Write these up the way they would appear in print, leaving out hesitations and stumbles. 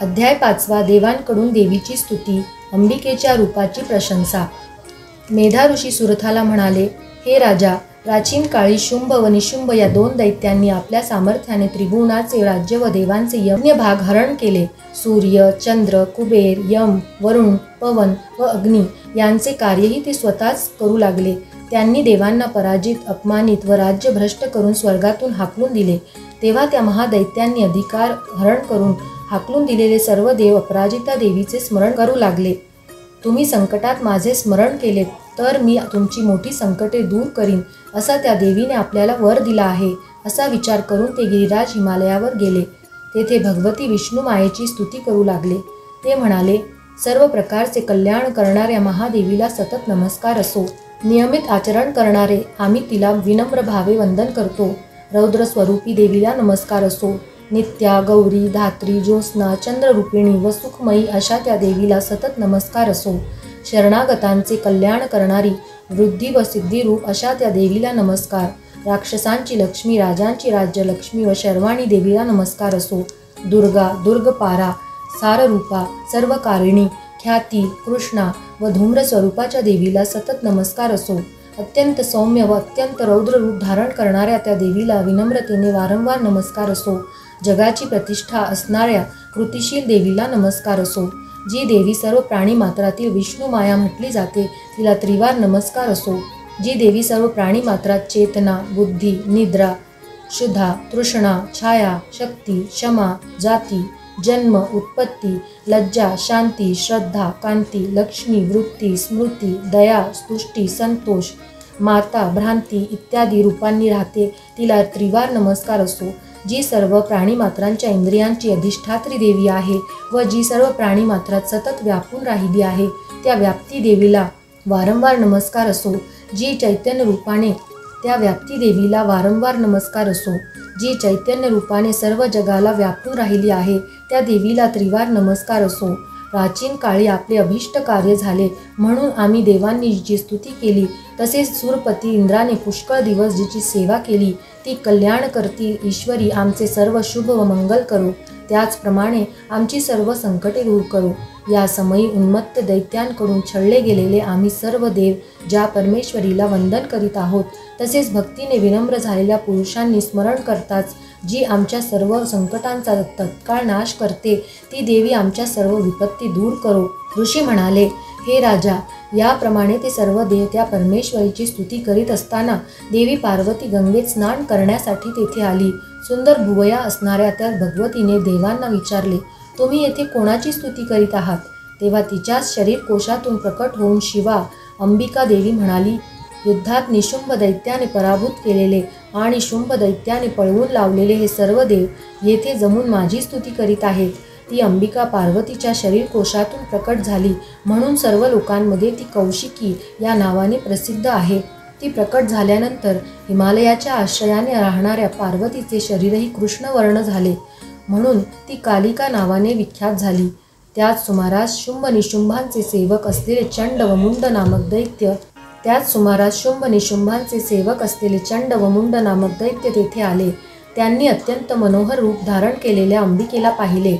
अध्याय 5 देवांकडून देवीची स्तुती, अंबिकेच्या रूपाची प्रशंसा। मेधा ऋषी सुरथाला म्हणाले, हे राजा, प्राचीन काळी शुंभ व निशुंभ या दोन दैत्यांनी आपल्या सामर्थ्याने त्रिभुवनाचे राज्य व देवांचे यज्ञ भाग हरण केले। सूर्य, चंद्र, कुबेर, यम, वरुण, पवन व अग्नी यांचे कार्यही ते स्वतःच करू लागले। त्यांनी देवांना पराजित, अपमानित व राज्य भ्रष्ट करून स्वर्गातून हाकलून दिले। तेव्हा त्या महादैत्यांनी अधिकार हरण करून हाकलून दिलेले सर्व देव अपराजिता देवीचे स्मरण करू लागले। तुम्ही संकटात माझे स्मरण केले तर मी तुमची मोठी संकटे दूर करीन, असा त्या देवीने आपल्याला वर दिला आहे, असा विचार करून ते गिरिराज हिमालयावर गेले। तेथे भगवती विष्णू मायेची स्तुती करू लागले। ते म्हणाले, सर्व प्रकारचे कल्याण करणाऱ्या महादेवीला सतत नमस्कार असो। नियमित आचरण करणारे आम्ही तिला विनम्र भावे वंदन करतो। रौद्र स्वरूपी देवीला नमस्कार असो। नित्या, गौरी, धात्री, ज्योत्स्ना, चंद्ररूपिणी व सुखमयी अशा त्या देवीला सतत नमस्कार असो। शरणागतांचे कल्याण करणारी, वृद्धी व सिद्धिरूप अशा त्या देवीला नमस्कार। राक्षसांची लक्ष्मी, राजांची राज्यलक्ष्मी व शर्वाणी देवीला नमस्कार असो। दुर्गा, दुर्गपारा, साररूपा, सर्वकारिणी, ख्याती, कृष्णा व धूम्र स्वरूपाच्या देवीला सतत नमस्कार असो। अत्यंत सौम्य व अत्यंत रौद्र रूप धारण करणाऱ्या त्या देवीला विनम्रतेने वारंवार नमस्कार असो। जगाची प्रतिष्ठा असणाऱ्या कृतिशील देवीला नमस्कार असो। जी देवी सर्व प्राणी मात्रातील विष्णू माया म्हटली जाते, तिला त्रिवार नमस्कार असो। जी देवी सर्व प्राणी मात्रात चेतना, बुद्धी, निद्रा, क्षुधा, तृष्णा, छाया, शक्ती, क्षमा, जाती, जन्म, उत्पत्ती, लज्जा, शांती, श्रद्धा, कांती, लक्ष्मी, वृत्ती, स्मृती, दया, स्तुष्टी, संतोष, माता, भ्रांती इत्यादी रूपांनी राहते, तिला त्रिवार नमस्कार असो। जी सर्व प्राणीमात्रांच्या इंद्रियांची अधिष्ठात्री देवी आहे व जी सर्व प्राणीमात्रात सतत व्यापून राहिली आहे, त्या व्याप्ती देवीला वारंवार नमस्कार असो। जी चैतन्य रूपाने त्या व्याप्ती देवीला वारंवार नमस्कार असो। जी चैतन्य रूपाने सर्व जगाला व्यापून राहिली आहे, त्या देवीला त्रिवार नमस्कार असो। प्राचीन काळी आपले अभिष्ट कार्य झाले म्हणून आम्ही देवांनी जिची स्तुती केली, तसेच सूरपती इंद्राने पुष्कळ दिवस जिची सेवा केली, ती कल्याण करती ईश्वरी आमचे सर्व शुभ व मंगल करो। त्याचप्रमाणे आमची सर्व संकटे दूर करो। या समयी उन्मत्त दैत्यांकडून छळले गेलेले आम्ही सर्व देव ज्या परमेश्वरीला वंदन करीत आहोत, तसेच भक्तीने विनम्र झालेल्या पुरुषांनी स्मरण करताच जी आमच्या सर्व संकटांचा तत्काळ नाश करते, ती देवी आमच्या सर्व विपत्ती दूर करो। ऋषी म्हणाले, हे राजा, याप्रमाणे ते सर्व देव त्या परमेश्वरीची स्तुती करीत असताना देवी पार्वती गंगेत स्नान करण्यासाठी तेथे आली। सुंदर भुवया असणाऱ्या त्या भगवतीने देवांना विचारले, तुम्ही येथे कोणाची स्तुती करीत आहात? तेव्हा तिच्याच शरीर कोशातून प्रकट होऊन शिवा अंबिका देवी म्हणाली, युद्धात निशुंभ दैत्याने पराभूत केलेले आणि शुंभ दैत्याने पळवून लावलेले हे सर्व देव येथे जमून माझी स्तुती करीत आहेत। ती अंबिका पार्वतीच्या शरीर कोशातून प्रकट झाली म्हणून सर्व लोकांमध्ये ती कौशिकी या नावाने प्रसिद्ध आहे। ती प्रकट झाल्यानंतर हिमालयाच्या आश्रयाने राहणाऱ्या पार्वतीचे शरीरही कृष्णवर्ण झाले म्हणून ती कालिका नावाने विख्यात झाली। त्याच सुमारास शुंभ निशुंभांचे सेवक असलेले चंड व मुंड नामक दैत्य तेथे आले। त्यांनी अत्यंत मनोहर रूप धारण केलेल्या अंबिकेला पाहिले।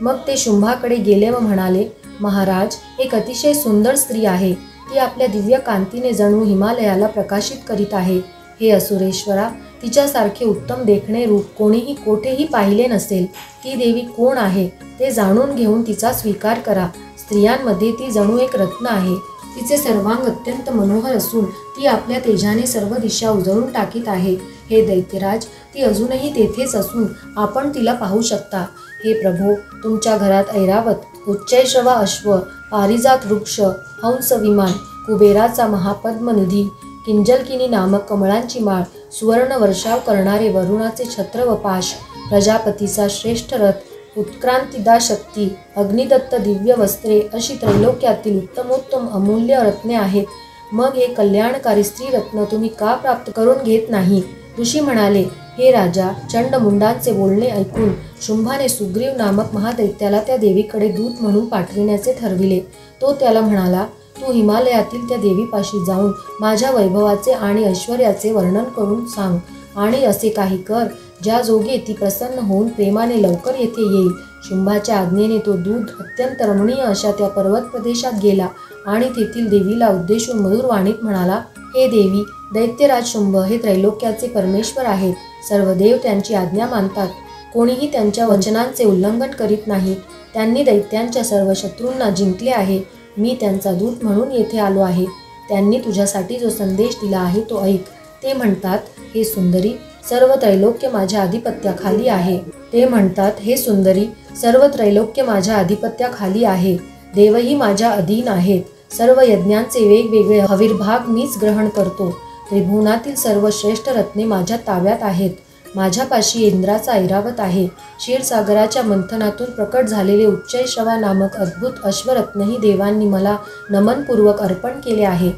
मग ते शुंभाकडे गेले व म्हणाले, महाराज, एक अतिशय सुंदर स्त्री आहे। ती आपल्या दिव्य कांतीने जणू हिमालयाला प्रकाशित करीत आहे। हे असुरेश्वरा, तिच्यासारखे उत्तम देखणे रूप कोणीही कोठेही पाहिले नसेल। ती देवी कोण आहे ते जाणून घेऊन तिचा स्वीकार करा। स्त्रियांमध्ये ती जणू एक रत्न आहे। तिचे सर्वांग अत्यंत मनोहर असून ती आपल्या तेजाने सर्व दिशा उजळून टाकीत आहे। हे दैत्यराज, ती अजूनही तेथेच असून आपण तिला पाहू शकता। हे प्रभो, तुमच्या घरात ऐरावत, उच्चैश्रवा अश्व, पारिजात वृक्ष, हंस विमान, कुबेराचा महापद्मनिधी, किंजलकिनी नामक कमळांची माळ, सुवर्ण वर्षाव करणारे वरुणाचे छत्र व पाश, प्रजापतीचा श्रेष्ठ रथ, उत्क्रांतिदा शक्ती, अग्निदत्त दिव्य वस्त्रे अशी त्रैलोक्यातील उत्तमोत्तम अमूल्य रत्ने आहेत। मग हे कल्याणकारी स्त्री रत्न तुम्ही का प्राप्त करून घेत नाही? ऋषी म्हणाले, हे राजा, चंडमुंडांचे बोलणे ऐकून शुंभाने सुग्रीव नामक महादैत्याला त्या देवीकडे दूत म्हणून पाठविण्याचे ठरविले। तो त्याला म्हणाला, तू हिमालयातील त्या देवीपाशी जाऊन माझ्या वैभवाचे आणि ऐश्वर्याचे वर्णन करून सांग आणि असे काही कर ज्या जोगे ती प्रसन्न होऊन प्रेमाने लवकर येथे येईल। शुंभाच्या आज्ञेने तो दूत अत्यंत रमणीय अशा त्या पर्वत प्रदेशात गेला आणि तेथील देवीला उद्देशून मधुर वाणीत म्हणाला, हे देवी, दैत्यराज शुंभ हे त्रैलोक्याचे परमेश्वर आहेत. सर्व देव त्यांची आज्ञा मानतात. कोणीही त्यांच्या वचनांचे उल्लंघन करीत नाही. त्यांनी दैत्यांच्या सर्व शत्रूंना जिंकले आहे. मी त्यांचा दूत म्हणून येथे आलो आहे. त्यांनी तुझ्यासाठी जो संदेश दिला आहे तो ऐक. ते म्हणतात, हे सुंदरी, सर्व त्रैलोक्य माझ्या आधिपत्याखाली आहे. ते म्हणतात, हे सुंदरी, सर्व त्रैलोक्य माझ्या आधिपत्याखाली आहे. देवही माझ्या अधीन आहेत. सर्व यज्ञांचे वेगवेगळे हविर्भाग मीच ग्रहण करतो. त्रिभुवनातील सर्व श्रेष्ठ रत्ने माझ्या ताब्यात आहेत. माझ्यापाशी इंद्राचा ऐरावत आहे. क्षीरसागराच्या मंथनातून प्रकट झालेले उच्चैःश्रवा नामक अद्भुत अश्वरत्नही देवांनी मला नमनपूर्वक अर्पण केले आहे.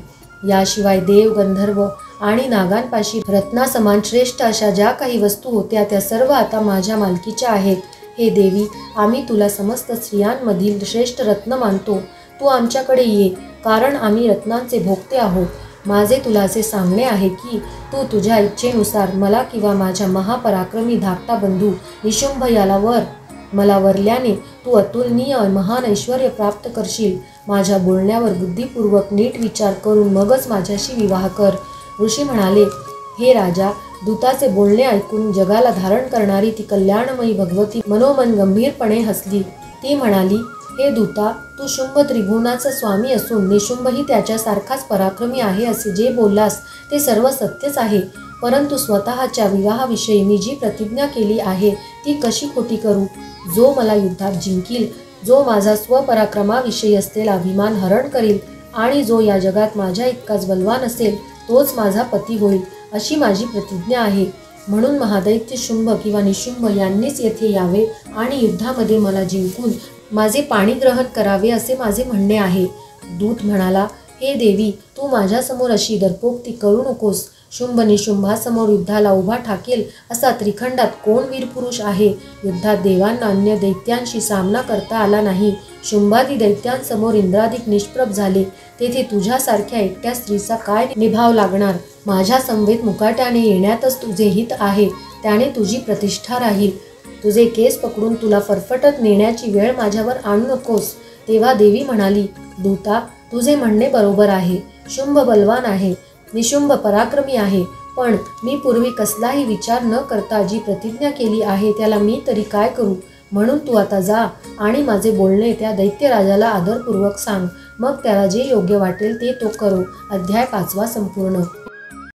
याशिवाय देव, गंधर्व आणि नागांपाशी रत्नासमान श्रेष्ठ अशा ज्या काही वस्तू होत्या त्या सर्व आता माझ्या मालकीच्या आहेत. हे देवी, आम्ही तुला समस्त स्त्रियांमधील श्रेष्ठ रत्न मानतो. तू आमच्याकडे ये, कारण आम्ही रत्नांचे भोगते आहोत. माझे तुला असे सांगणे आहे की तू तुझ्या इच्छेनुसार मला किंवा माझ्या महापराक्रमी धाकटा बंधू निशुंभ याला मला वरल्याने तू अतुलनीय महान ऐश्वर्य प्राप्त करशील. माझ्या बोलण्यावर बुद्धिपूर्वक नीट विचार करून मगच माझ्याशी विवाह कर. ऋषी म्हणाले, हे राजा, दूताचे बोलणे ऐकून जगाला धारण करणारी ती कल्याणमयी भगवती मनोमन गंभीरपणे हसली. ती म्हणाली, हे दूता, तू शुंभ त्रिभुवनाचा स्वामी असून निशुंभही त्याच्यासारखाच पराक्रमी आहे असे जे बोललास ते सर्व सत्यच आहे. परंतु स्वतःच्या विवाहाविषयी मी जी प्रतिज्ञा केली आहे ती कशी खोटी करू? जो मला युद्धात जिंकील, जो माझा स्वपराक्रमाविषयी असलेला अभिमान हरण करील आणि जो या जगात माझ्या इतकाच बलवान असेल तोच माझा पती होईल, अशी माझी प्रतिज्ञा आहे. म्हणून महादैत्य शुंभ किंवा निशुंभ यांनीच येथे यावे आणि युद्धामध्ये मला जिंकून माझे पाणी ग्रहण करावे असे माझे म्हणणे आहे. दूत म्हणाला, हे देवी, तू माझ्यासमोर अशी दर्पोक्ती करू नकोस. शुंभ निशुंभासमोर युद्धाला उभा ठाकेल असा त्रिखंडात कोण वीरपुरुष आहे? युद्धात देवांना अन्य दैत्यांशी सामना करता आला नाही. शुंभादी दैत्यांसमोर इंद्रादिक निष्प्रभ झाले. तेथे तुझ्यासारख्या एकट्या स्त्रीचा काय निभाव लागणार? माझ्या समवेत मुकाट्याने येण्यातच तुझे हित आहे. त्याने तुझी प्रतिष्ठा राहील. तुझे केस पकडून तुला फरफटत नेण्याची वेळ माझ्यावर आणू नकोस. तेव्हा देवी म्हणाली, दूता, तुझे म्हणणे बरोबर आहे. शुंभ बलवान आहे, निशुंभ पराक्रमी आहे, पण मी पूर्वी कसलाही विचार न करता जी प्रतिज्ञा केली आहे त्याला मी तरी काय करू? म्हणून तू आता जा आणि माझे बोलणे त्या दैत्यराजाला आदरपूर्वक सांग. मग त्याला जे योग्य वाटेल ते तो करो. अध्याय 5 संपूर्ण.